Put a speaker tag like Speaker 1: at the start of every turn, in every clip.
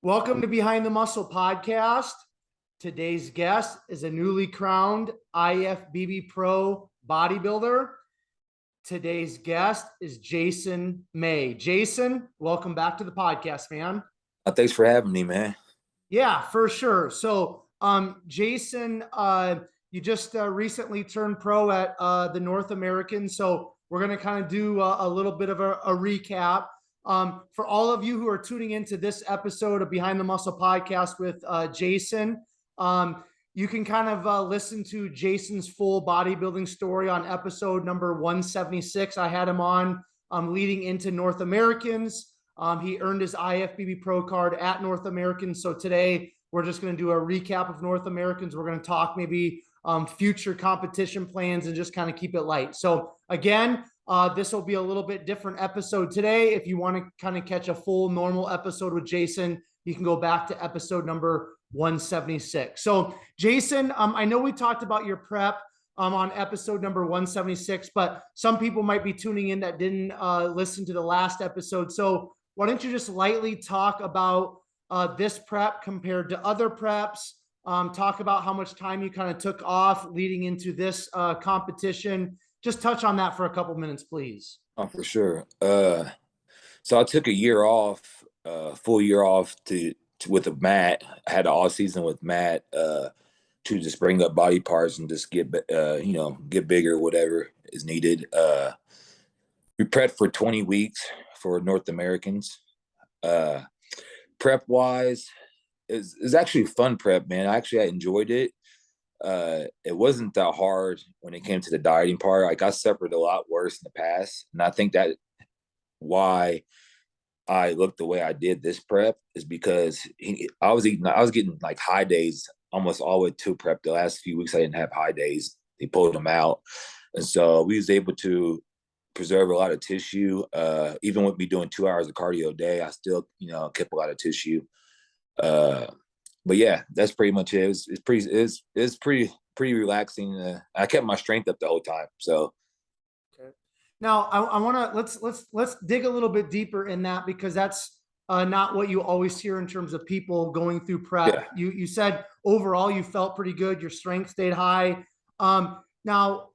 Speaker 1: Welcome to Behind the Muscle podcast. Today's guest is a newly crowned IFBB Pro Bodybuilder. Today's guest is Jason May. Jason, welcome back to the podcast, man.
Speaker 2: Thanks for having me, man.
Speaker 1: Yeah, for sure. So, Jason, you just recently turned pro at the North Americans. So we're going to kind of do a little bit of a recap. For all of you who are tuning into this episode of Behind the Muscle podcast with Jason, you can kind of listen to Jason's full bodybuilding story on episode number 176. I had him on leading into North Americans. He earned his IFBB Pro card at North Americans. So today we're just going to do a recap of North Americans. We're going to talk maybe future competition plans and just kind of keep it light. So again, this will be a little bit different episode today. If you want to kind of catch a full normal episode with Jason, you can go back to episode number 176. So Jason, I know we talked about your prep on episode number 176, but some people might be tuning in that didn't listen to the last episode. So why don't you just lightly talk about this prep compared to other preps, talk about how much time you kind of took off leading into this competition. Just touch on that for a couple minutes, please.
Speaker 2: Oh, for sure. So I took a year off, full year off with Matt. I had an all season with Matt to just bring up body parts and just get bigger, whatever is needed. We prepped for 20 weeks for North Americans. Prep wise, it's actually a fun prep, man. I enjoyed it. It wasn't that hard when it came to the dieting part. Like, I suffered a lot worse in the past, and I think that why I looked the way I did this prep is because I was getting like high days almost all the way to prep. The last few weeks I didn't have high days. They pulled them out, and so we was able to preserve a lot of tissue. Even with me doing 2 hours of cardio a day, I still kept a lot of tissue. But yeah, that's pretty much it. It's pretty relaxing. I kept my strength up the whole time. So
Speaker 1: okay. Now I want to let's dig a little bit deeper in that, because that's not what you always hear in terms of people going through prep.
Speaker 2: yeah.
Speaker 1: You said overall you felt pretty good. Your strength stayed high. Now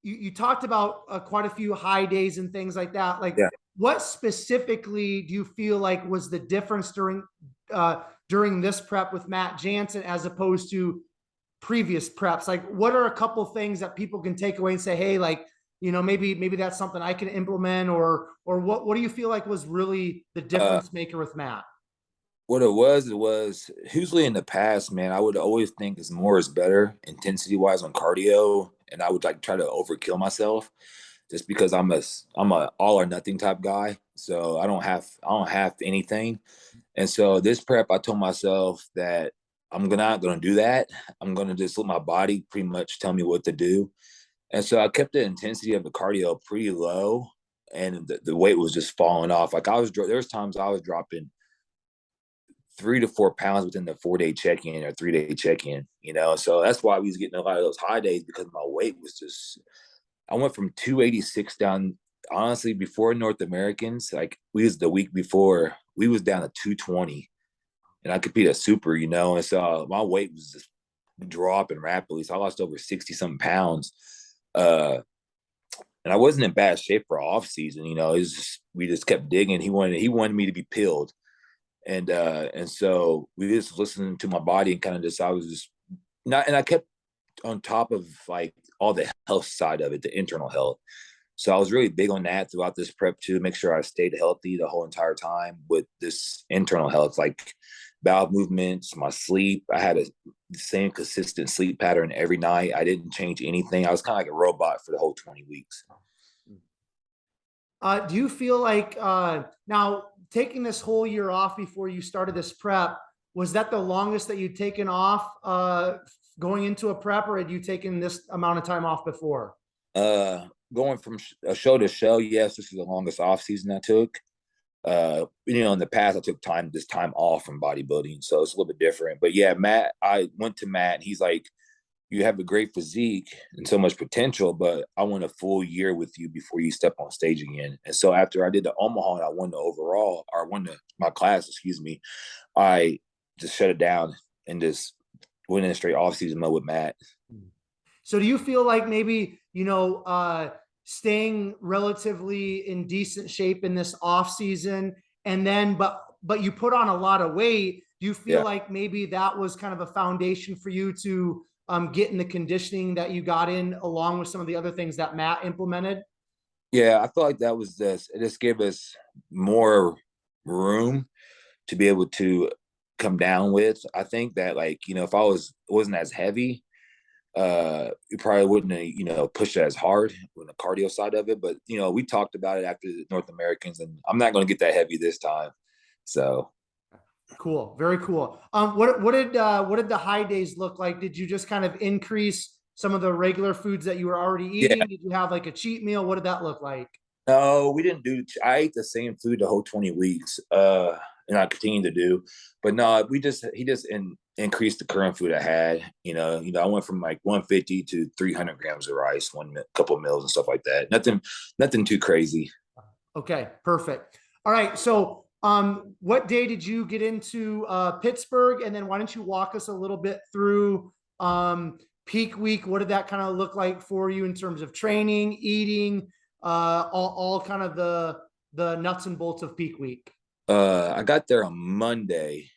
Speaker 1: you talked about quite a few high days and things like that. Like,
Speaker 2: Yeah.
Speaker 1: what specifically do you feel like was the difference during this prep with Matt Jansen as opposed to previous preps? Like, what are a couple things that people can take away and say, hey, like, maybe that's something I can implement, or what do you feel like was really the difference maker with Matt?
Speaker 2: What it was usually in the past, man, I would always think is more is better intensity wise on cardio. And I would like try to overkill myself just because I'm a all or nothing type guy. So I don't have anything. And so this prep, I told myself that I'm not going to do that. I'm going to just let my body pretty much tell me what to do. And so I kept the intensity of the cardio pretty low, and the weight was just falling off. Like, there was times I was dropping 3 to 4 pounds within the 4-day check-in or 3-day check-in, So that's why we was getting a lot of those high days, because my weight was just, I went from 286 down, honestly, before North Americans, like the week before, we was down to 220, and I competed at super, and so my weight was just dropping rapidly. So I lost over 60 something pounds. And I wasn't in bad shape for off season, we just kept digging. He wanted me to be peeled. And so we just listened to my body and kind of just, I was just not, and I kept on top of like all the health side of it, the internal health. So I was really big on that throughout this prep too, make sure I stayed healthy the whole entire time with this internal health, like bowel movements, my sleep. I had the same consistent sleep pattern every night. I didn't change anything. I was kind of like a robot for the whole 20 weeks.
Speaker 1: Do you feel like now taking this whole year off before you started this prep, was that the longest that you'd taken off going into a prep, or had you taken this amount of time off before?
Speaker 2: Going from show to show, yes, this is the longest off season I took. In the past I took this time off from bodybuilding, so it's a little bit different. But yeah, I went to Matt, and he's like, you have a great physique and so much potential, but I want a full year with you before you step on stage again. And so after I did the Omaha and I won the overall, or won my class, excuse me, I just shut it down and just went in a straight off-season mode with Matt.
Speaker 1: So do you feel like maybe, staying relatively in decent shape in this off season, and then, but you put on a lot of weight. Do you feel like maybe that was kind of a foundation for you to get in the conditioning that you got in, along with some of the other things that Matt implemented?
Speaker 2: Yeah, I feel like that was it just gave us more room to be able to come down with. I think that, like, if I wasn't as heavy, you probably wouldn't have, pushed it as hard with the cardio side of it. But we talked about it after the North Americans, and I'm not going to get that heavy this time. So
Speaker 1: Cool, very cool. What did the high days look like? Did you just kind of increase some of the regular foods that you were already eating?
Speaker 2: yeah,
Speaker 1: Did you have like a cheat meal? What did that look like?
Speaker 2: no, we didn't do. I ate the same food the whole 20 weeks, and I continue to do. But no, he just increased the current food I had. I went from like 150 to 300 grams of rice, couple of meals and stuff like that. Nothing too crazy.
Speaker 1: Okay, perfect. All right, so what day did you get into Pittsburgh, and then why don't you walk us a little bit through peak week? What did that kind of look like for you in terms of training, eating, all kind of the nuts and bolts of peak week?
Speaker 2: I got there on Monday,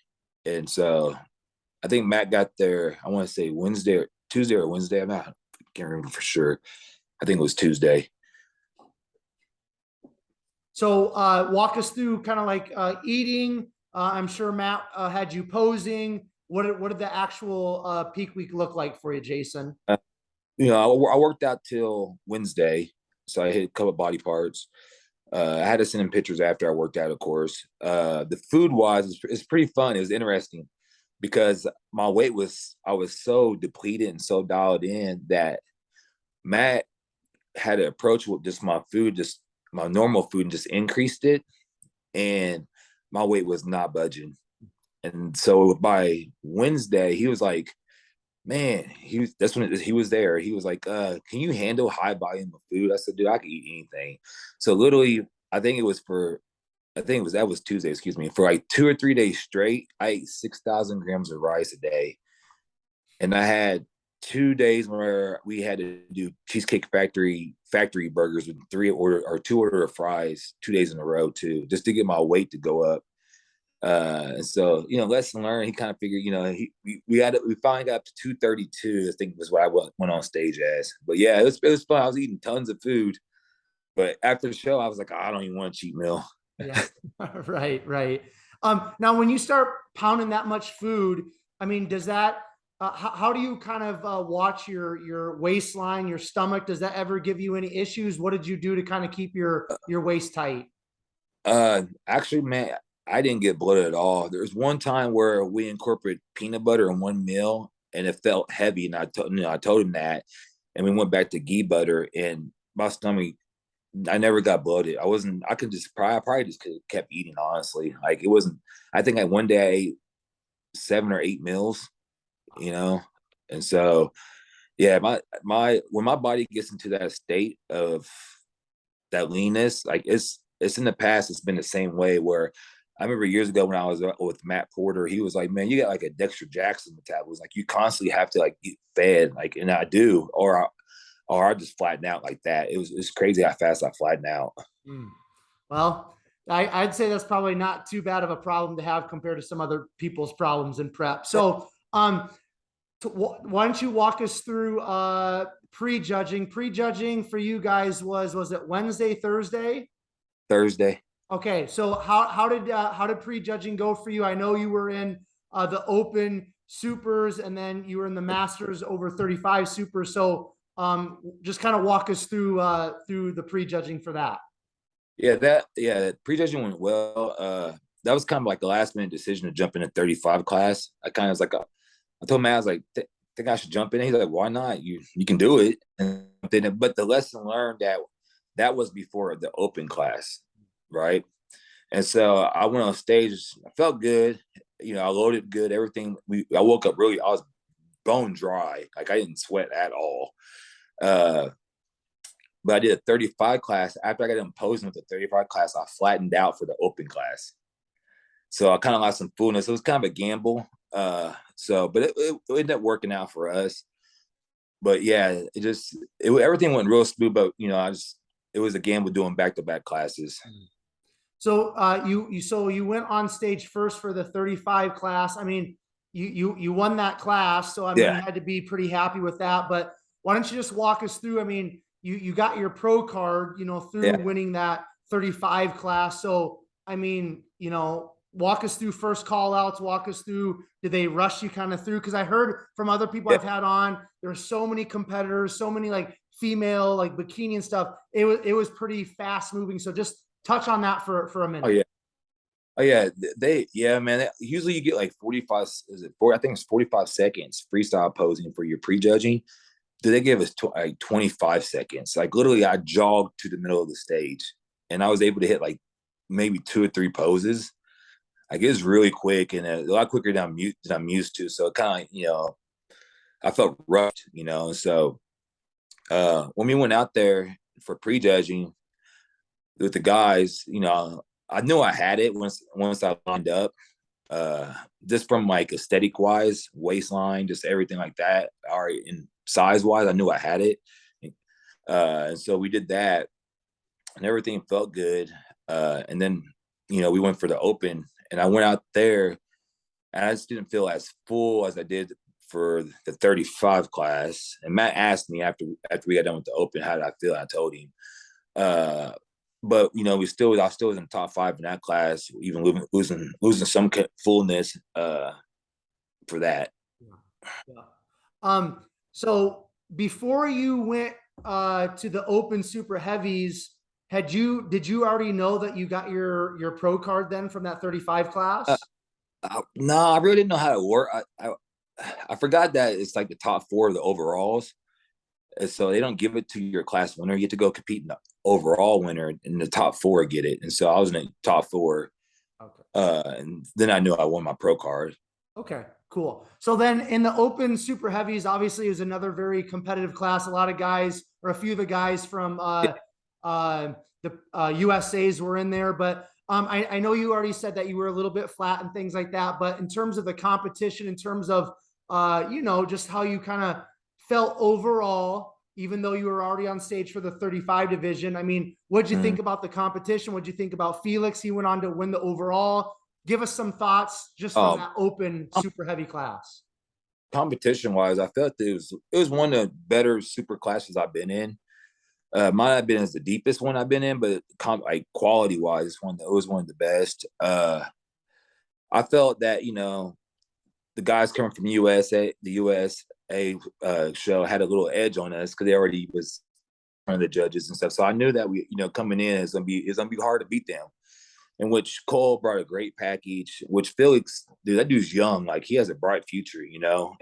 Speaker 2: and so I think Matt got there, I want to say Tuesday or Wednesday. I can't remember for sure. I think it was Tuesday.
Speaker 1: So walk us through kind of like eating. I'm sure Matt had you posing. What did the actual peak week look like for you, Jason?
Speaker 2: I worked out till Wednesday, so I hit a couple of body parts. I had to send him pictures after I worked out, of course. The food wise, it's pretty fun. It was interesting because I was so depleted and so dialed in that Matt had an approach with just my food, just my normal food, and just increased it. And my weight was not budging. And so by Wednesday, he was like, man, that's when he was there. He was like, can you handle high volume of food? I said, dude, I can eat anything. So literally, that was Tuesday, excuse me. For like 2 or 3 days straight, I ate 6,000 grams of rice a day. And I had 2 days where we had to do Cheesecake Factory burgers with 2 order of fries 2 days in a row too, just to get my weight to go up. And so, lesson learned. He kind of figured, we finally got up to 232. I think was what I went on stage as. But yeah, it was fun. I was eating tons of food, but after the show, I was like, I don't even want a cheat meal.
Speaker 1: Yeah, right. Now, when you start pounding that much food, I mean, does that? How do you kind of watch your waistline, your stomach? Does that ever give you any issues? What did you do to kind of keep your waist tight?
Speaker 2: Actually, man, I didn't get bloated at all. There was one time where we incorporated peanut butter in one meal, and it felt heavy, and I told him that, and we went back to ghee butter, and my stomach, I never got bloated. I could just I probably just could have kept eating, honestly. Like, it wasn't. I think one day I ate 7 or 8 meals, and so yeah, my when my body gets into that state of that leanness, like it's in the past, it's been the same way. Where I remember years ago when I was with Matt Porter, he was like, man, you got like a Dexter Jackson metabolism. Like, you constantly have to like get fed, like, and I do, or I just flatten out like that. It's crazy how fast I flatten out.
Speaker 1: Well, I'd say that's probably not too bad of a problem to have compared to some other people's problems in prep. So, why don't you walk us through prejudging? Prejudging for you guys was it Wednesday, Thursday?
Speaker 2: Thursday.
Speaker 1: Okay, so how did prejudging go for you? I know you were in the Open Supers, and then you were in the Masters over 35 Supers. So just kind of walk us through the prejudging for that.
Speaker 2: Yeah, prejudging went well. That was kind of like the last minute decision to jump in a 35 class. I kind of was like, I told Matt, I was like, think I should jump in. He's like, why not? You can do it. But the lesson learned that was before the Open class, right? And so I went on stage. I felt good. I loaded good. Everything. I woke up I was bone dry. Like I didn't sweat at all. But I did a 35 class. After I got done posing with the 35 class, I flattened out for the open class. So I kind of lost some fullness. It was kind of a gamble. But it ended up working out for us. But yeah, everything went real smooth. But it was a gamble doing back-to-back classes.
Speaker 1: So you went on stage first for the 35 class. I mean, you won that class, so I mean, you had to be pretty happy with that. But why don't you just walk us through? I mean, you got your pro card, through winning that 35 class. So I mean, walk us through first call outs, walk us through, did they rush you kind of through? Because I heard from other people I've had on, there were so many competitors, so many like female, like bikini and stuff. It was pretty fast moving. So just touch on that for a minute.
Speaker 2: Oh yeah, man. Usually you get like 45, I think it's 45 seconds freestyle posing for your prejudging. They gave us like 25 seconds. Like literally I jogged to the middle of the stage and I was able to hit like maybe 2 or 3 poses. Like it was really quick and a lot quicker than I'm used to. So it kind of, I felt rushed, So when we went out there for prejudging with the guys, I knew I had it once I lined up. Just from like aesthetic wise, waistline, just everything like that. All right, and size wise, I knew I had it. And so we did that and everything felt good. And then, we went for the open. And I went out there and I just didn't feel as full as I did for the 35 class. And Matt asked me after we got done with the open, how did I feel? And I told him. But I still was in the top 5 in that class, even losing some fullness for that.
Speaker 1: Yeah. So before you went to the open super heavies, did you already know that you got your pro card then from that 35 class?
Speaker 2: No, I really didn't know how it worked. I forgot that it's like the top 4 of the overalls. And so they don't give it to your class winner. You get to go compete in the overall winner, and the top 4 get it. And so I was in the top 4.
Speaker 1: Okay.
Speaker 2: And then I knew I won my pro card.
Speaker 1: Okay, cool. So then in the open super heavies, obviously, is another very competitive class. A lot of guys, or a few of the guys from the USAs were in there, but I know you already said that you were a little bit flat and things like that, but in terms of the competition, in terms of, just how you kind of felt overall, even though you were already on stage for the 35 division, I mean, what'd you think about the competition? What'd you think about Felix? He went on to win the overall. Give us some thoughts just from that open super heavy class.
Speaker 2: Competition wise, I felt it was one of the better super classes I've been in. Might have been as the deepest one I've been in, but like quality wise, it was one of the best. I felt that the guys coming from the USA show had a little edge on us because they already was one of the judges and stuff. So I knew that we coming in it's gonna be hard to beat them. In which Cole brought a great package. Which Felix, dude, that dude's young, like he has a bright future,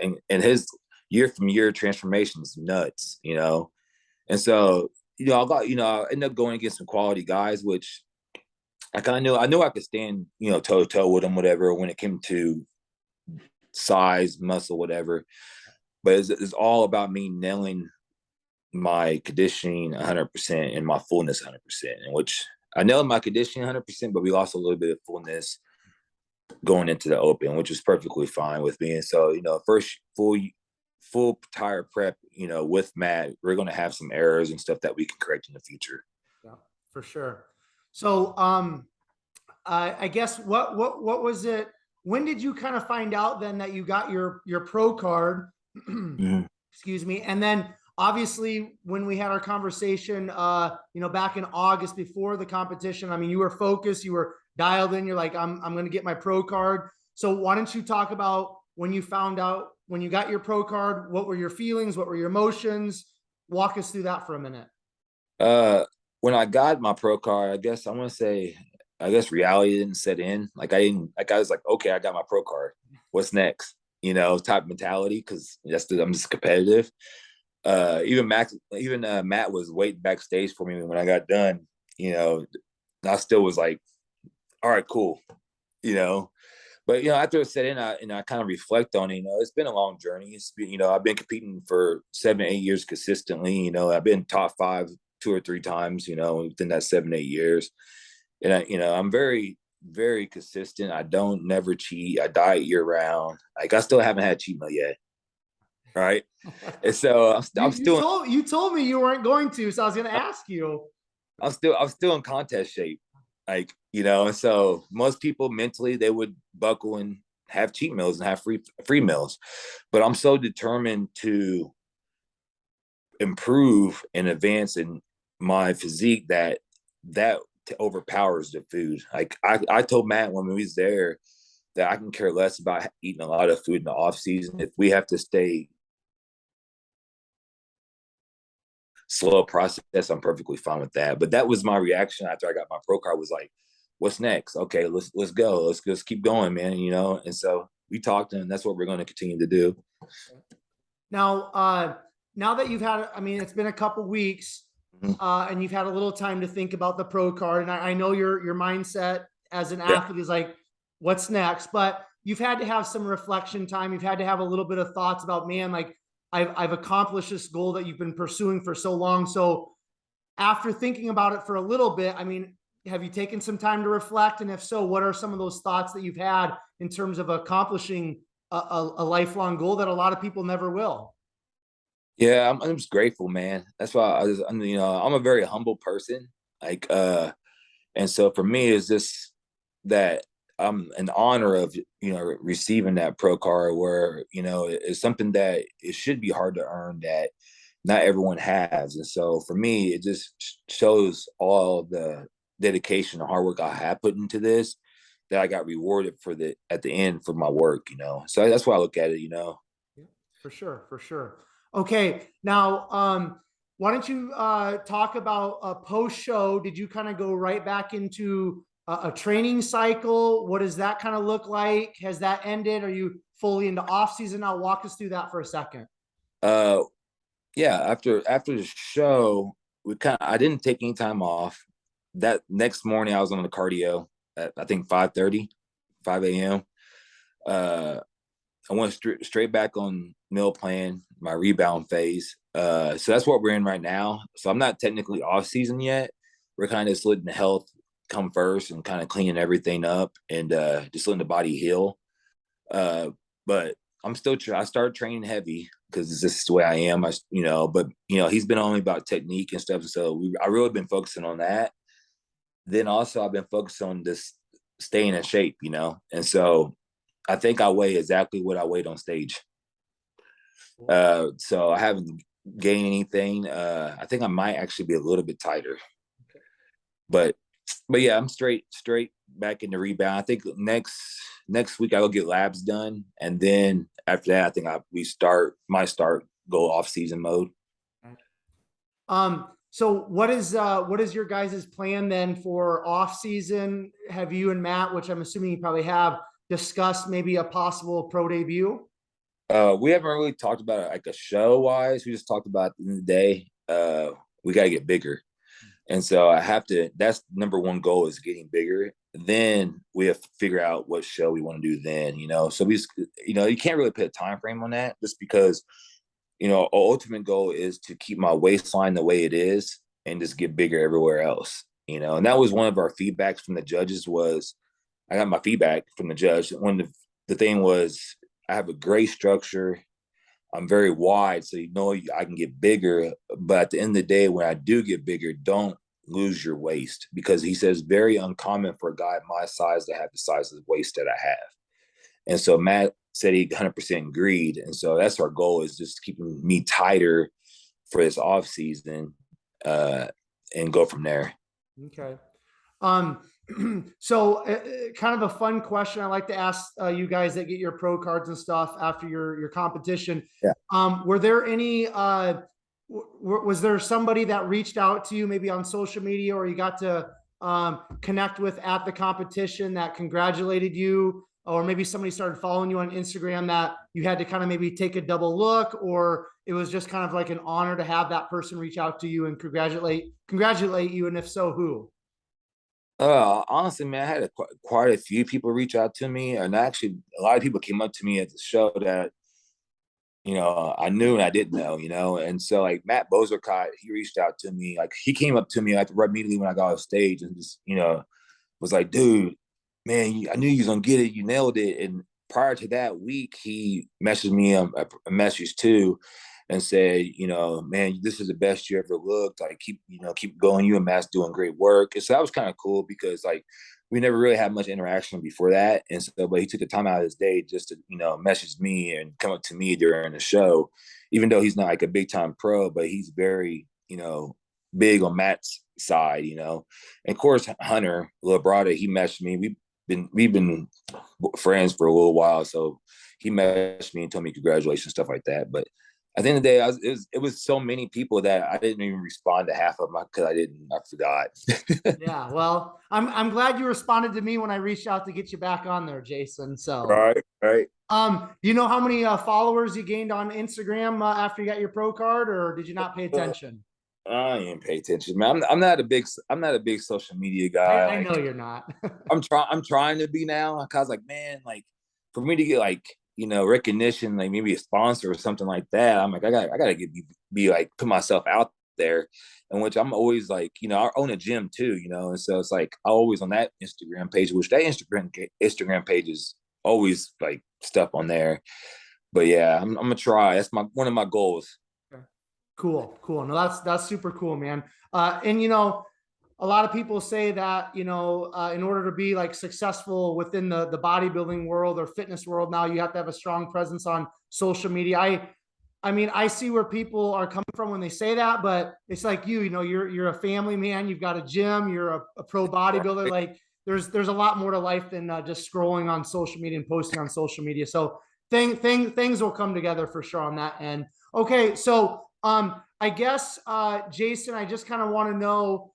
Speaker 2: and his year from year transformation is nuts, And so, I ended up going against some quality guys, which I kind of knew I could stand, toe to toe with them, whatever, when it came to size, muscle, whatever. But it's all about me nailing my conditioning 100% and my fullness 100%, in which I nailed my conditioning 100%, but we lost a little bit of fullness going into the open, which was perfectly fine with me. And so, first full tire prep, with Matt, we're going to have some errors and stuff that we can correct in the future.
Speaker 1: Yeah, for sure. So, I guess what was it? When did you kind of find out then that you got your pro card?
Speaker 2: Mm-hmm.
Speaker 1: Excuse me. And then obviously when we had our conversation, back in August before the competition, I mean, you were focused, you were dialed in. You're like, I'm going to get my pro card. So why don't you talk about when you found out, when you got your pro card, what were your feelings? What were your emotions? Walk us through that for a minute.
Speaker 2: When I got my pro card, I guess reality didn't set in. I was like, okay, I got my pro card. What's next? Type mentality. Cause I'm just competitive. Even Matt was waiting backstage for me when I got done, I still was like, all right, cool. But after it's set in, I kind of reflect on it. It's been a long journey. It's been, I've been competing for 7, 8 years consistently. I've been top 5 2 or 3 times. Within that 7, 8 years, and I'm very, very consistent. I don't never cheat. I diet year round. Like I still haven't had a cheat meal yet, right? And so
Speaker 1: you told me you weren't going to, so I was going to ask you.
Speaker 2: I'm still in contest shape. Like, and so most people mentally they would buckle and have cheat meals and have free meals. But I'm so determined to improve and advance in my physique that overpowers the food. Like I told Matt when we was there that I can care less about eating a lot of food in the off season. If we have to stay slow process, I'm perfectly fine with that. But that was my reaction after I got my pro card, was like, what's next? Okay, let's go. Let's keep going, man. And so we talked, and that's what we're going to continue to do.
Speaker 1: Now that you've had, I mean, it's been a couple weeks, and you've had a little time to think about the pro card, and I know your mindset as an athlete is like, what's next? But you've had to have some reflection time. You've had to have a little bit of thoughts about, man, like I've accomplished this goal that you've been pursuing for so long. So after thinking about it for a little bit, I mean, have you taken some time to reflect? And if so, what are some of those thoughts that you've had in terms of accomplishing a lifelong goal that a lot of people never will?
Speaker 2: Yeah, I'm just grateful, man. That's why I'm a very humble person. Like, and so for me, it's just that I'm in honor of, receiving that pro card where, it's something that it should be hard to earn that not everyone has. And so for me, it just shows all the dedication and hard work I have put into this, that I got rewarded at the end for my work, So that's why I look at it,
Speaker 1: For sure. For sure. Okay. Now, why don't you talk about a post show? Did you kind of go right back into a training cycle? What does that kind of look like? Has that ended? Are you fully into off season now? Walk us through that for a second.
Speaker 2: Yeah. After the show, I didn't take any time off. That next morning I was on the cardio at, I think 5:30, 5 a.m. I went straight back on meal plan, my rebound phase. So that's what we're in right now. So I'm not technically off season yet. We're kind of just letting the health come first and kind of cleaning everything up and just letting the body heal. But I'm still I started training heavy because this is the way I am. But he's been on me about technique and stuff. So I really been focusing on that. Then also I've been focused on this staying in shape, and so I think I weigh exactly what I weighed on stage. So I haven't gained anything. I think I might actually be a little bit tighter. Okay. But yeah, I'm straight back in the rebound. I think next week I'll get labs done, and then after that, I think might start go off season mode.
Speaker 1: So what is your guys' plan then for off season? Have you and Matt, which I'm assuming you probably have, discussed maybe a possible pro debut?
Speaker 2: We haven't really talked about it like a show wise. We just talked about at the end of the day, we got to get bigger. And so that's number one goal, is getting bigger. Then we have to figure out what show we want to do then, so you can't really put a time frame on that, just because, our ultimate goal is to keep my waistline the way it is and just get bigger everywhere else, and that was one of our feedbacks from the judges. I got my feedback from the judge. The thing was, I have a great structure. I'm very wide, so I can get bigger. But at the end of the day, when I do get bigger, don't lose your waist, because he says very uncommon for a guy my size to have the size of the waist that I have. And so Matt said he 100% agreed. And so that's our goal, is just keeping me tighter for this off season, and go from there.
Speaker 1: Okay. So kind of a fun question I like to ask you guys that get your pro cards and stuff after your competition.
Speaker 2: Yeah.
Speaker 1: Were there any, was there somebody that reached out to you maybe on social media, or you got to connect with at the competition, that congratulated you, or maybe somebody started following you on Instagram that you had to kind of maybe take a double look, or it was just kind of like an honor to have that person reach out to you and congratulate you? And if so, who?
Speaker 2: Honestly, man, I had quite a few people reach out to me, and actually, a lot of people came up to me at the show that I knew and I didn't know, and so like Matt Bozercott, he reached out to me, like he came up to me like right immediately when I got off stage, and just was like, dude, man, I knew you was gonna get it, you nailed it. And prior to that week, he messaged me a message too, and said, man, this is the best you ever looked. Like keep going. You and Matt's doing great work. And so that was kind of cool because like we never really had much interaction before that. And so, but he took the time out of his day just to, message me and come up to me during the show, even though he's not like a big time pro, but he's very, big on Matt's side, And of course, Hunter Labrada, he messaged me. We've been friends for a little while, so he messaged me and told me congratulations, stuff like that. But at the end of the day, it was so many people that I didn't even respond to half of them because I forgot.
Speaker 1: Yeah, well, I'm glad you responded to me when I reached out to get you back on there, Jason. So,
Speaker 2: Right.
Speaker 1: do you know how many followers you gained on Instagram after you got your pro card, or did you not pay attention?
Speaker 2: I didn't pay attention, man. I'm not a big social media guy.
Speaker 1: I know
Speaker 2: Like
Speaker 1: you're not.
Speaker 2: I'm trying to be now. Cause like, man, like for me to get like, recognition, like maybe a sponsor or something like that, I'm like, I gotta be like put myself out there. In which I'm always like, I own a gym too, and so it's like I always on that Instagram page, which that Instagram page is always like stuff on there. But yeah, I'm gonna try. That's one of my goals.
Speaker 1: Cool. No, that's super cool, man. And a lot of people say that in order to be like successful within the bodybuilding world or fitness world, now you have to have a strong presence on social media. I mean, I see where people are coming from when they say that, but it's like you're a family man. You've got a gym. You're a pro bodybuilder. Like there's a lot more to life than just scrolling on social media and posting on social media. So things will come together for sure on that end. Okay, so I guess Jason, I just kind of want to know,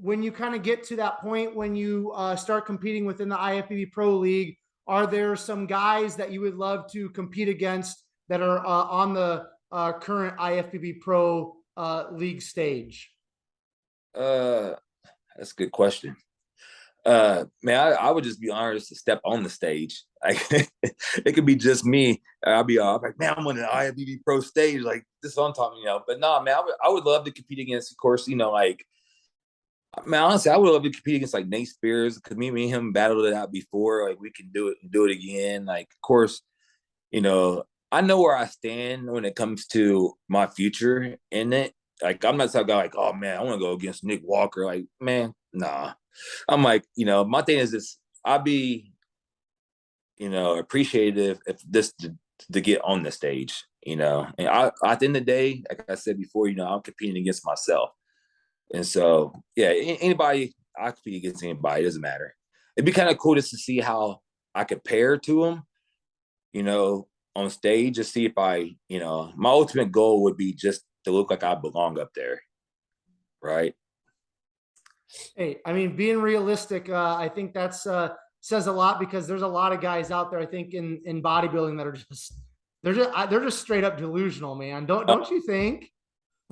Speaker 1: when you kind of get to that point when you start competing within the IFBB Pro League, are there some guys that you would love to compete against that are on the current IFBB Pro League stage?
Speaker 2: Uh, that's a good question. Man, I would just be honored to step on the stage. Like it could be just me. I'll be like, man, I'm on the IFBB Pro stage. Like this is what I'm talking about. But no, man, I would love to compete against, of course, like, man, honestly, I would love to compete against like Nate Spears because me and him battled it out before. Like we can do it again. Like, of course, I know where I stand when it comes to my future in it. Like I'm not talking about like, oh man, I want to go against Nick Walker. Like, man, nah. I'm like, my thing is this: I'd be, appreciative if this to get on the stage, And at the end of the day, like I said before, I'm competing against myself, and so yeah, anybody I compete against anybody, it doesn't matter. It'd be kind of cool just to see how I compare to them, on stage, to see if my ultimate goal would be just to look like I belong up there, right?
Speaker 1: Hey, I mean, being realistic, I think that's says a lot because there's a lot of guys out there. I think in bodybuilding that are just they're just straight up delusional, man. Don't you think?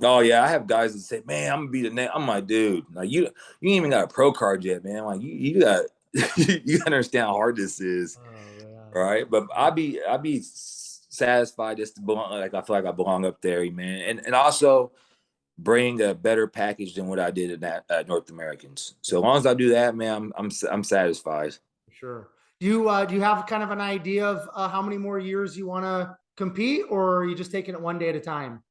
Speaker 2: Oh yeah, I have guys that say, "Man, I'm gonna be the next." I'm like, dude, like you ain't even got a pro card yet, man. Like you got you understand how hard this is,
Speaker 1: Oh yeah.
Speaker 2: right? But I'd be satisfied just to belong. Like I feel like I belong up there, man, and also bring a better package than what I did in that North Americans. So as long as I do that, man, I'm satisfied.
Speaker 1: Sure. Do you have kind of an idea of how many more years you want to compete, or are you just taking it one day at a time?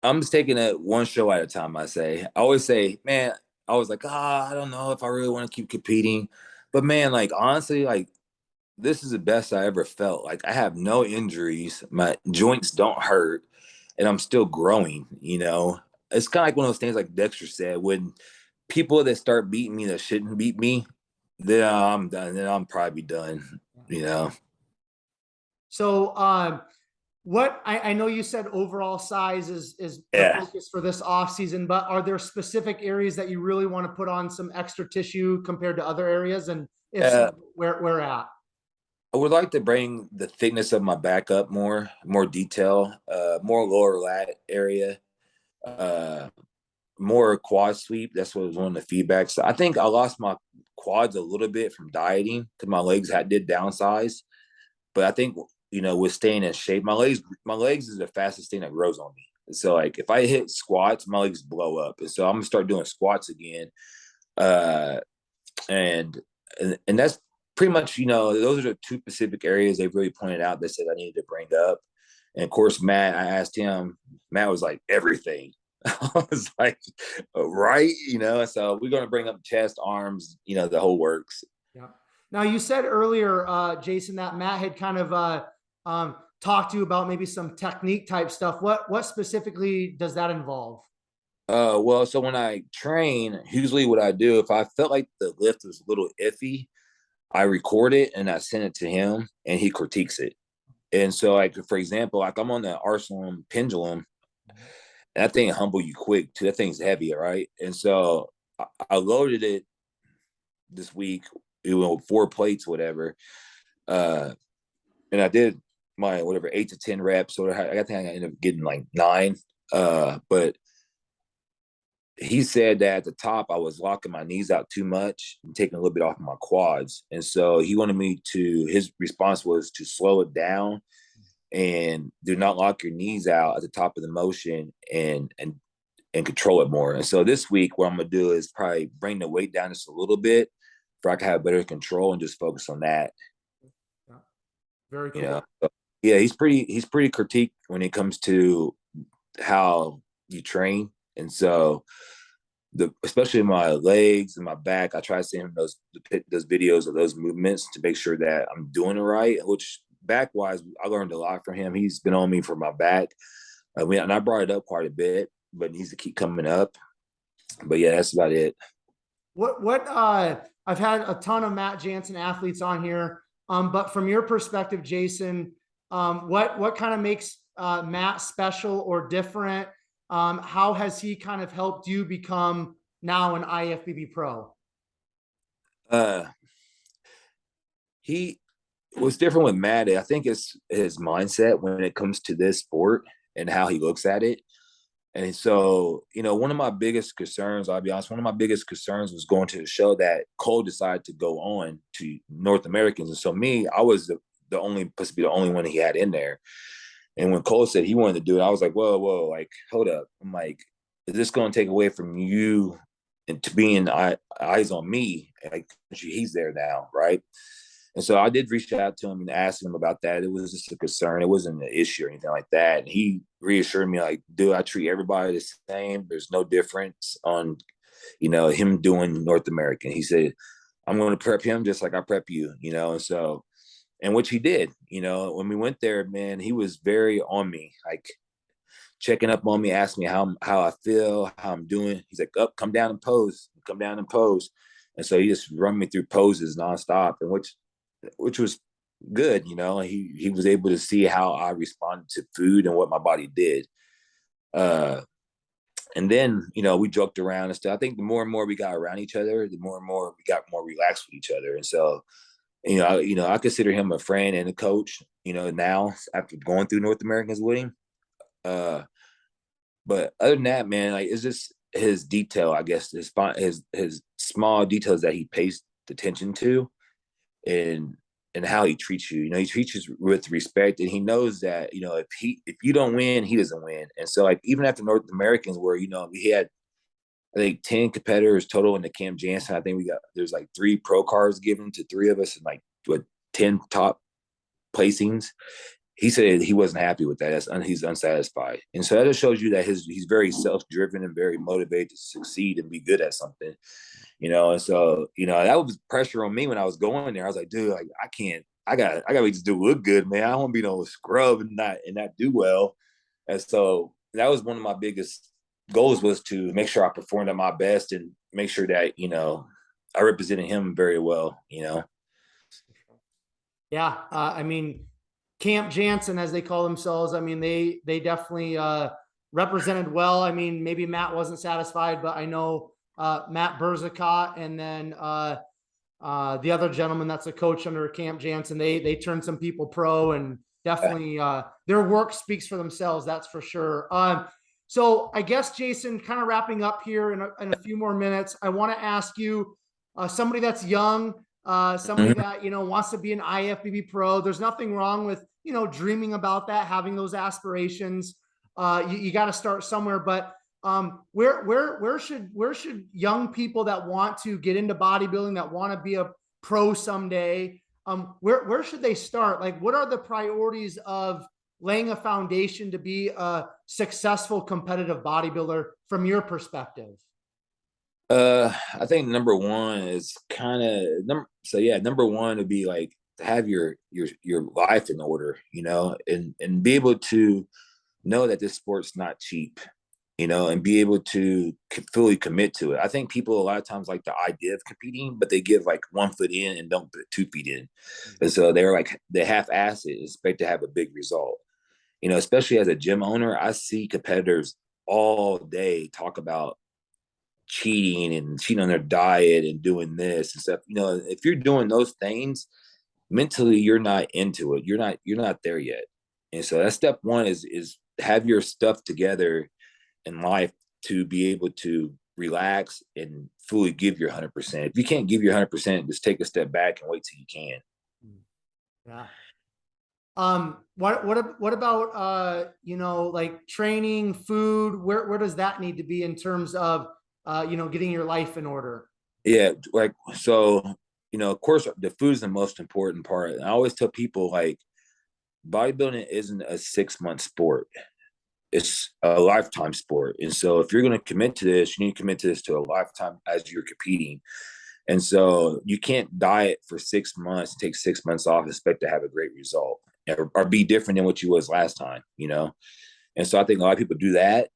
Speaker 2: I'm just taking it one show at a time. I always say, man, I was like, I don't know if I really want to keep competing, but man, like honestly, like this is the best I ever felt. Like I have no injuries, my joints don't hurt, and I'm still growing. It's kind of like one of those things, like Dexter said, when people that start beating me that shouldn't beat me, then I'm done. Then I'm probably done. You know.
Speaker 1: So, what I know you said overall size is the
Speaker 2: Yeah.
Speaker 1: focus for this off season, but are there specific areas that you really want to put on some extra tissue compared to other areas? And if
Speaker 2: Uh,
Speaker 1: so, where at?
Speaker 2: I would like to bring the thickness of my back up more detail, more lower lat area. Uh, more quad sweep. That's what was one of the feedbacks. I think I lost my quads a little bit from dieting because my legs did downsize. But I think, with staying in shape, my legs is the fastest thing that grows on me. So like if I hit squats, my legs blow up. And so I'm gonna start doing squats again. Uh, and and that's pretty much, those are the two specific areas they've really pointed out that said I needed to bring up. And of course, Matt, I asked him, Matt was like, everything. I was like, right, so we're going to bring up chest, arms, the whole works.
Speaker 1: Yeah. Now you said earlier, Jason, that Matt had kind of talked to you about maybe some technique type stuff. What specifically does that involve?
Speaker 2: Well, so when I train, usually what I do, if I felt like the lift was a little iffy, I record it and I send it to him and he critiques it. And so, like, for example, like I'm on the Arsenal pendulum, and that thing humble you quick too. That thing's heavy, right? And so I loaded it this week, 4 plates, whatever. And I did my 8 to 10 reps. So I think I ended up getting like 9. But he said that at the top I was locking my knees out too much and taking a little bit off my quads. And so he wanted me his response was to slow it down and do not lock your knees out at the top of the motion and control it more. And so this week, what I'm gonna do is probably bring the weight down just a little bit for I can have better control and just focus on that.
Speaker 1: Yeah. Very cool.
Speaker 2: So, yeah, he's pretty critique when it comes to how you train. And so especially my legs and my back, I try to send him those videos of those movements to make sure that I'm doing it right, which back wise, I learned a lot from him. He's been on me for my back. And I brought it up quite a bit, but it needs to keep coming up. But yeah, that's about it.
Speaker 1: I've had a ton of Matt Jansen athletes on here. But from your perspective, Jason, what kind of makes Matt special or different? How has he kind of helped you become now an IFBB Pro?
Speaker 2: He was different with Matt. I think it's his mindset when it comes to this sport and how he looks at it. And so, one of my biggest concerns, I'll be honest, was going to the show that Cole decided to go on to North Americans. And so I was the only, supposed to be the only one he had in there. And when Cole said he wanted to do it, I was like, whoa, like, hold up. I'm like, is this going to take away from you and to being eyes on me? Like, he's there now, right? And so I did reach out to him and ask him about that. It was just a concern. It wasn't an issue or anything like that. And he reassured me, like, dude, I treat everybody the same. There's no difference on, him doing North American. He said, I'm going to prep him just like I prep you, and so, and which he did, when we went there, man, he was very on me, like checking up on me, asking me how I feel, how I'm doing. He's like, up, come down and pose. And so he just run me through poses nonstop, and which was good, he was able to see how I responded to food and what my body did. And then, we joked around and stuff. I think the more and more we got around each other, the more and more we got more relaxed with each other. And so, I consider him a friend and a coach, now after going through North Americans with him. But other than that, man, like, it's just his detail, I guess, his small details that he pays attention to, and how he treats you. He treats you with respect, and he knows that, if you don't win, he doesn't win. And so, like, even after North Americans, where we had, I think, 10 competitors total in the Camp Jansen. I think there's like 3 pro cards given to 3 of us, and like 10 top placings. He said he wasn't happy with that. He's unsatisfied. And so that just shows you that he's very self-driven and very motivated to succeed and be good at something, And so, that was pressure on me when I was going there. I was like, dude, like, I gotta just look good, man. I don't want to be no scrub and not do well. And so that was one of my biggest goals, was to make sure I performed at my best and make sure that, I represented him very well,
Speaker 1: Yeah. I mean, Camp Jansen, as they call themselves, I mean, they definitely represented well. I mean, maybe Matt wasn't satisfied, but I know Matt Berzicott and then the other gentleman that's a coach under Camp Jansen, they turned some people pro, and definitely their work speaks for themselves. That's for sure. So I guess, Jason, kind of wrapping up here in a few more minutes, I want to ask you, somebody that's young, somebody
Speaker 2: Mhm.
Speaker 1: that, wants to be an IFBB pro. There's nothing wrong with, dreaming about that, having those aspirations. You got to start somewhere, but where should young people that want to get into bodybuilding, that want to be a pro someday, where should they start? Like, what are the priorities of laying a foundation to be a successful competitive bodybuilder from your perspective?
Speaker 2: I think number one is kind of number one would be like to have your life in order, and be able to know that this sport's not cheap, and be able to fully commit to it. I think people a lot of times like the idea of competing, but they give like 1 foot in and don't put 2 feet in. And so they half-ass it, expect to have a big result. Especially as a gym owner, I see competitors all day talk about cheating on their diet and doing this and stuff. If you're doing those things, mentally you're not into it. You're not there yet. And so that's step one is have your stuff together in life to be able to relax and fully give your 100%. If you can't give your 100%, just take a step back and wait till you can.
Speaker 1: Yeah. What about, like training, food? Where does that need to be in terms of, getting your life in order?
Speaker 2: Yeah, like so, of course the food is the most important part. And I always tell people like bodybuilding isn't a 6 month sport. It's a lifetime sport. And so if you're going to commit to this, you need to commit to this to a lifetime as you're competing. And so you can't diet for 6 months, take 6 months off, expect to have a great result or be different than what you was last time. And so I think a lot of people do that,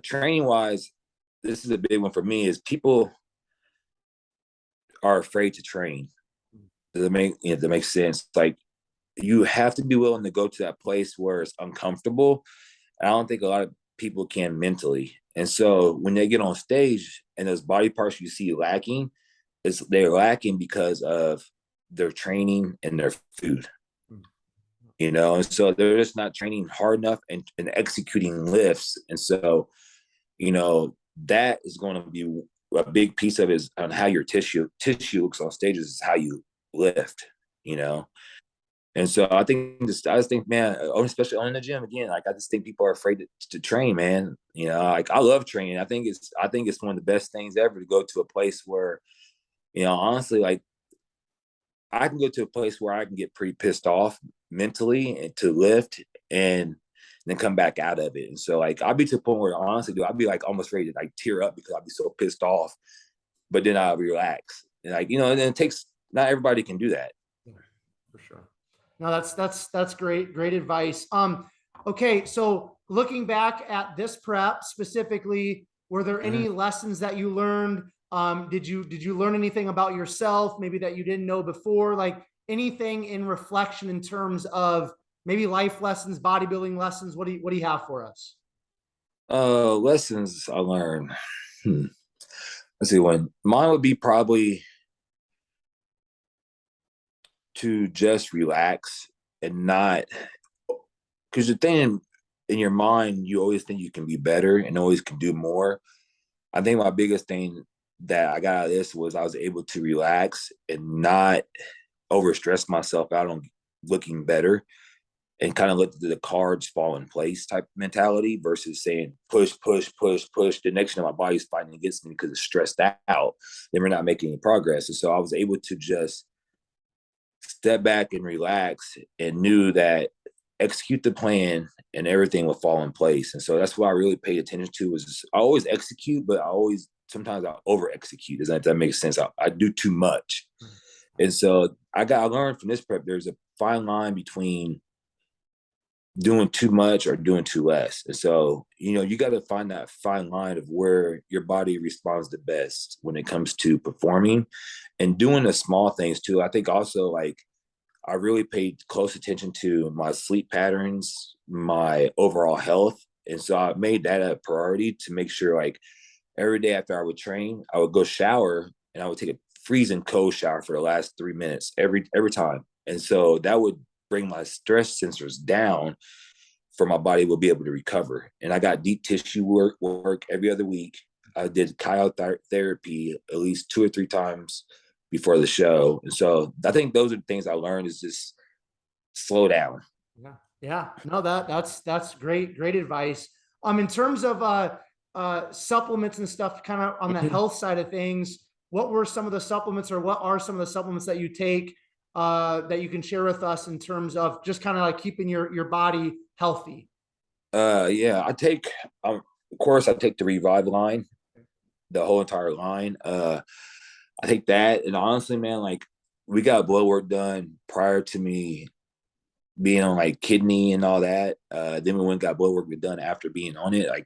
Speaker 2: training wise, this is a big one for me is people are afraid to train. That makes sense. Like you have to be willing to go to that place where it's uncomfortable. I don't think a lot of people can mentally. And so when they get on stage and those body parts you see lacking, they're lacking because of their training and their food. And so they're just not training hard enough and executing lifts. And so, that is going to be a big piece of it is on how your tissue looks on stages is how you lift, you know. And so I just think, man, especially on the gym again, like I just think people are afraid to train, man. Like I love training. I think it's one of the best things ever to go to a place where, honestly, like I can go to a place where I can get pretty pissed off mentally and to lift and then come back out of it. And so like I'll be to a point where honestly, I'll be like almost ready to like tear up because I'll be so pissed off, but then I'll relax. And like, and then it takes not everybody can do that.
Speaker 1: Yeah, for sure. No, that's great. Great advice. Okay. So looking back at this prep specifically, were there any lessons that you learned? Did you learn anything about yourself, maybe that you didn't know before? Like anything in reflection in terms of maybe life lessons, bodybuilding lessons? What do you have for us?
Speaker 2: Lessons I learned. Let's see, one. Mine would be probably to just relax and not, because the thing in your mind, you always think you can be better and always can do more. I think my biggest thing that I got out of this was I was able to relax and not overstress myself out on looking better and kind of let the cards fall in place type mentality versus saying push, push, push, push. The next thing my body's fighting against me because it's stressed out. Then we're not making any progress. And so I was able to just step back and relax and knew that execute the plan and everything will fall in place. And so that's what I really paid attention to was I always execute, but sometimes I over execute. Does that make sense? I do too much. And so I learned from this prep, there's a fine line between doing too much or doing too less. And so, you got to find that fine line of where your body responds the best when it comes to performing and doing the small things too. I think also like I really paid close attention to my sleep patterns, my overall health. And so I made that a priority to make sure like every day after I would train, I would go shower and I would take a freezing cold shower for the last 3 minutes every time. And so that would bring my stress sensors down for my body will be able to recover. And I got deep tissue work every other week. I did cryotherapy at least 2 or 3 times before the show. And so I think those are the things I learned is just slow down.
Speaker 1: Yeah. Yeah. No, that's great advice. In terms of supplements and stuff kind of on the health side of things, what were some of the supplements or what are some of the supplements that you take that you can share with us in terms of just kind of like keeping your body healthy?
Speaker 2: Yeah, I take, of course, I take the Revive line, the whole entire line. I take that, and honestly, man, like we got blood work done prior to me being on like kidney and all that. Then we went and got blood work done after being on it. Like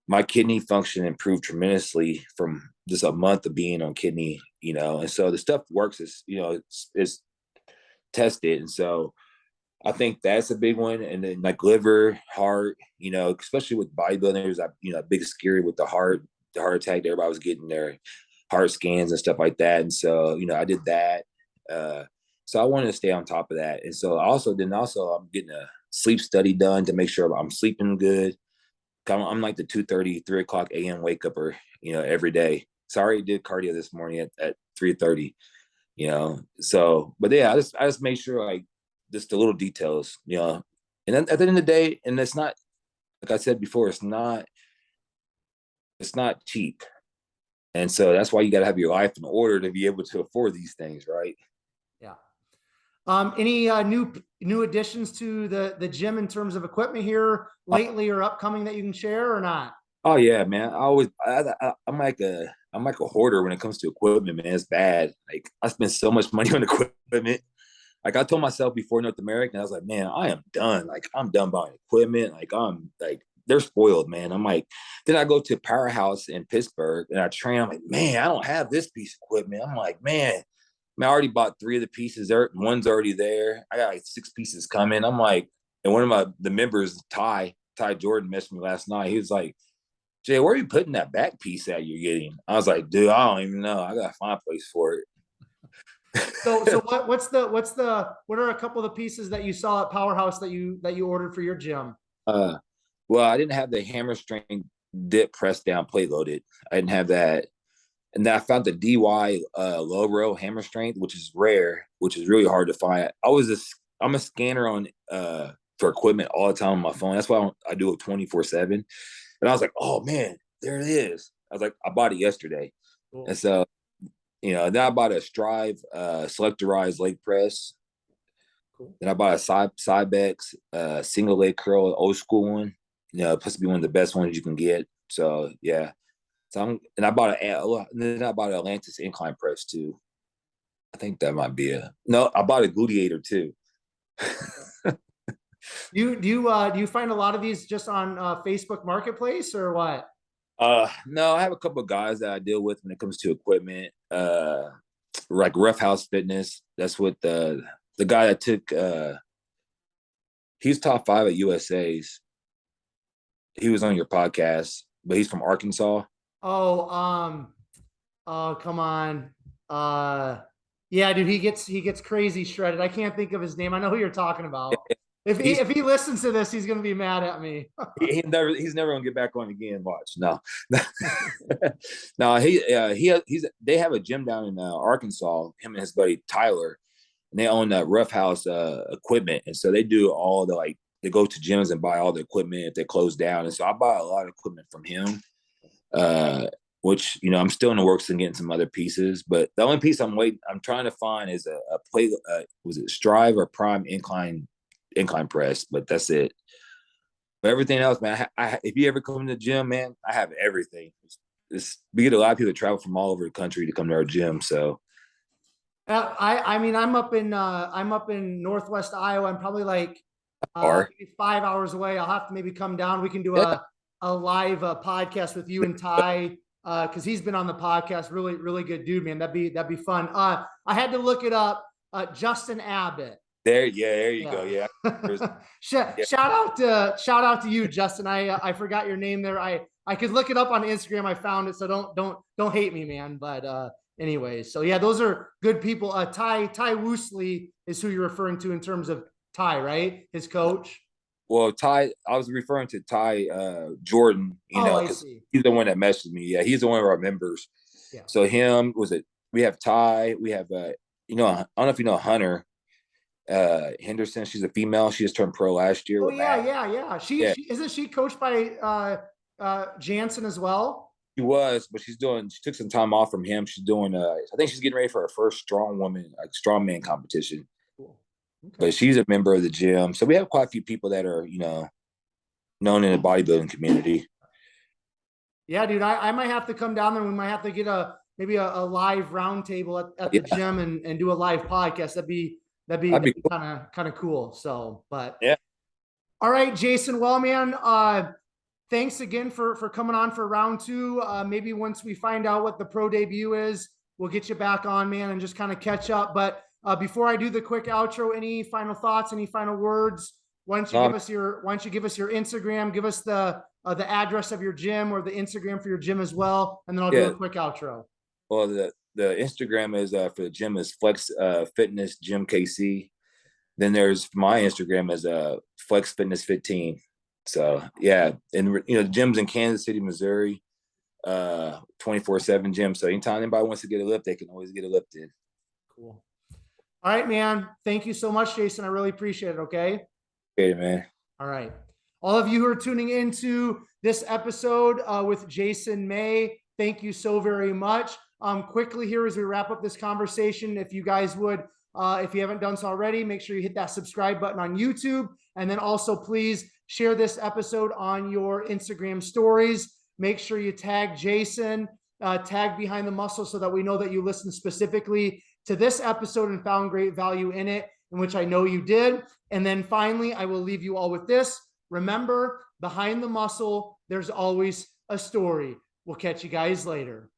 Speaker 2: my kidney function improved tremendously from just a month of being on kidney, and so the stuff works is, it's tested. And so I think that's a big one. And then like liver, heart, especially with bodybuilders, big scary with the heart attack. Everybody was getting their heart scans and stuff like that. And so, I did that. So I wanted to stay on top of that. And so I'm getting a sleep study done to make sure I'm sleeping good. I'm like the 2:30, 3 o'clock a.m. wake upper, every day. So I already did cardio this morning at 3:30, So, but yeah, I just made sure like just the little details, And then at the end of the day, and it's not, like I said before, it's not cheap. And so that's why you got to have your life in order to be able to afford these things, right?
Speaker 1: Yeah. Any new additions to the gym in terms of equipment here lately or upcoming that you can share or not?
Speaker 2: Oh yeah, man. I'm like a hoarder when it comes to equipment, man. It's bad. Like I spend so much money on equipment. Like I told myself before North American, I was like, man, I am done. Like I'm done buying equipment. Like I'm like, they're spoiled, man. I'm like, then I go to Powerhouse in Pittsburgh and I train. I'm like, man, I don't have this piece of equipment. I'm like, man, I already bought 3 of the pieces there. One's already there. I got like 6 pieces coming. I'm like, and one of the members, Ty Jordan, messaged me last night. He was like, Jay, where are you putting that back piece that you're getting? I was like, dude, I don't even know. I gotta find a place for it.
Speaker 1: So what are a couple of the pieces that you saw at Powerhouse that you ordered for your gym?
Speaker 2: Well, I didn't have the hammer strength dip press down plate loaded. I didn't have that. And then I found the DY low row hammer strength, which is rare, which is really hard to find. I'm a scanner on for equipment all the time on my phone. That's why I do it 24/7. And I was like, oh man, there it is. I was like, I bought it yesterday. Cool. And so, then I bought a Strive selectorized leg press. Cool. Then I bought a Cybex single leg curl, old school one. Supposed to be one of the best ones you can get. So yeah. So I bought an Atlantis incline press too. I think that might be I bought a gluteator too.
Speaker 1: Do you find a lot of these just on Facebook Marketplace or what?
Speaker 2: No, I have a couple of guys that I deal with when it comes to equipment. Like Rough House Fitness. That's what the guy that took he's top 5 at USA's. He was on your podcast, but he's from Arkansas.
Speaker 1: Oh, come on. Yeah, dude, he gets crazy shredded. I can't think of his name. I know who you're talking about. If he listens to this, he's gonna be mad at me.
Speaker 2: he's never gonna get back on again. Watch. No. No, they have a gym down in Arkansas, him and his buddy Tyler, and they own that Rough House equipment. And so they do all the they go to gyms and buy all the equipment if they close down. And so I buy a lot of equipment from him. Which I'm still in the works and getting some other pieces, but the only piece I'm trying to find is a plate. Was it Strive or Prime incline press? But that's it. But everything else, man. If you ever come to the gym, man, I have everything. We get a lot of people that travel from all over the country to come to our gym. So,
Speaker 1: I mean, I'm up in Northwest Iowa. I'm probably like maybe 5 hours away. I'll have to maybe come down. We can do a live podcast with you and Ty. Because he's been on the podcast, really, really good dude, man. That'd be fun. I had to look it up. Justin Abbott.
Speaker 2: There you go. Yeah.
Speaker 1: Shout out to you, Justin. I forgot your name there. I could look it up on Instagram. I found it, so don't hate me, man. But anyways, so yeah, those are good people. Ty Woosley is who you're referring to in terms of Ty, right? His coach.
Speaker 2: Well, Ty, I was referring to Ty Jordan,
Speaker 1: Oh, I
Speaker 2: because
Speaker 1: see.
Speaker 2: he's the one that messaged me. Yeah, he's the one of our members.
Speaker 1: Yeah.
Speaker 2: So him was it. We have Ty. We have I don't know if you know Hunter Henderson. She's a female. She just turned pro last year
Speaker 1: Oh
Speaker 2: with
Speaker 1: yeah,
Speaker 2: Matt.
Speaker 1: yeah, yeah.
Speaker 2: Yeah,
Speaker 1: She isn't she coached by Jansen as well?
Speaker 2: she was, but she's doing. She took some time off from him. She's doing. I think she's getting ready for her first strong woman, like strongman competition.
Speaker 1: Cool.
Speaker 2: But
Speaker 1: Okay.
Speaker 2: she's a member of the gym. So we have quite a few people that are known in the bodybuilding community.
Speaker 1: Yeah, dude, I might have to come down there. We might have to get maybe a live roundtable at the
Speaker 2: Yeah,
Speaker 1: gym and do a live podcast.
Speaker 2: that'd be cool.
Speaker 1: kind of cool. So, but
Speaker 2: Yeah,
Speaker 1: all right, Jason. Well, man, thanks again for coming on for round two. Maybe once we find out what the pro debut is, we'll get you back on, man, and just kind of catch up. But before I do the quick outro, any final thoughts, any final words? Why don't you give us your Instagram, give us the address of your gym or the Instagram for your gym as well, and then I'll do
Speaker 2: yeah.
Speaker 1: a quick outro.
Speaker 2: Well, the Instagram is for the gym is Flex Fitness Gym KC. Then there's my Instagram is Flex Fitness 15. So yeah, and the gym's in Kansas City, Missouri, 24/7 gym. So anytime anybody wants to get a lift, they can always get a lift in.
Speaker 1: Cool. All right, man. Thank you so much, Jason. I really appreciate it. Okay.
Speaker 2: Okay, man.
Speaker 1: All right. All of you who are tuning into this episode with Jason May, thank you so very much. Quickly here as we wrap up this conversation, if you guys would, if you haven't done so already, make sure you hit that subscribe button on YouTube. And then also please share this episode on your Instagram stories. Make sure you tag Jason, tag Behind the Muscle so that we know that you listened specifically to this episode and found great value in it, in which I know you did. And then finally, I will leave you all with this. Remember, behind the muscle, there's always a story. We'll catch you guys later.